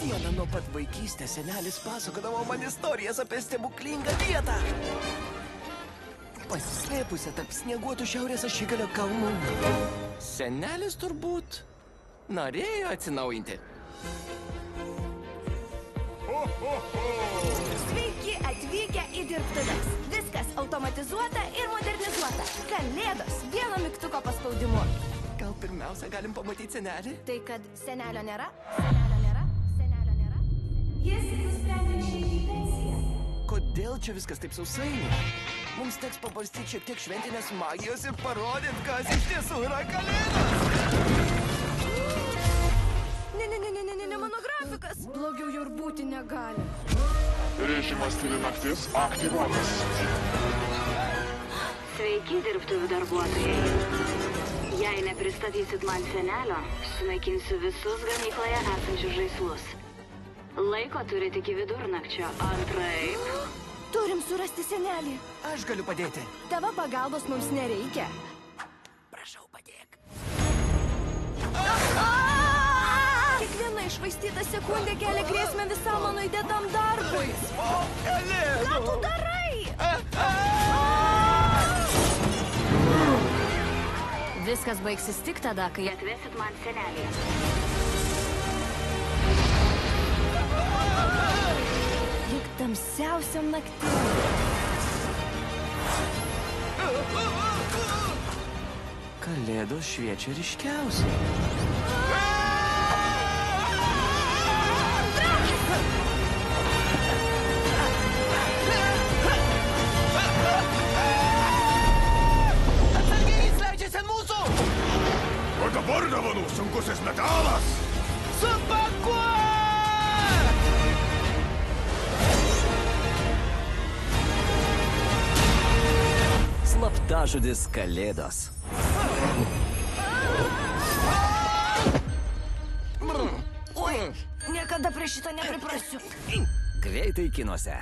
dieną nuo pat vaikystės senelis pasakodavo man istorijas apie stebuklingą vietą. Pasislėpusią tarp snieguotų šiaurės ašigalio kalnų. Senelis turbūt norėjo atsinaujinti. Sveiki atvykę į dirbtuves. Viskas automatizuota ir modernizuota. Kalėdos vieno mygtuko paspaudimu. Gal pirmiausia galim pamatyti senelį? Tai kad senelio nėra? Senelio nėra? Senelio nėra? Jis nusprendė išeiti į pensiją. Kodėl čia viskas taip sausai? Mums teks pabarstyti šiek tiek šventinės magijos ir parodyti, kas iš tiesų yra Kalėdos. Ne, mano grafikas. Blogiau jau ir būti negali. Režimas tyli naktis aktyvuotas. Sveiki, dirbtuvių darbuotojai. Jei nepristatysit man senelio, sunaikinsiu visus gamykloje esančius žaislus. Laiko turite iki vidurnakčio, antraip. Turim surasti senelį. Aš galiu padėti. Tavo pagalbos mums nereikia. Prašau, padėk. Kiekviena iššvaistyta sekundė kelia grėsmę visam mano įdėtam darbui. Ką tu darai? Viskas baigsis tik tada, kai atvesit man senelį. Juk tamsiausiam naktim. Kalėdos šviečia ryškiausiai. Atsargiai, jis leidžiasi ant mūsų! O dabar, dovanų, sunkusis metalas! Supakuok! Slaptažodis Kalėdos. Oi, niekada prie šito nepriprasiu. Greitai kinuose.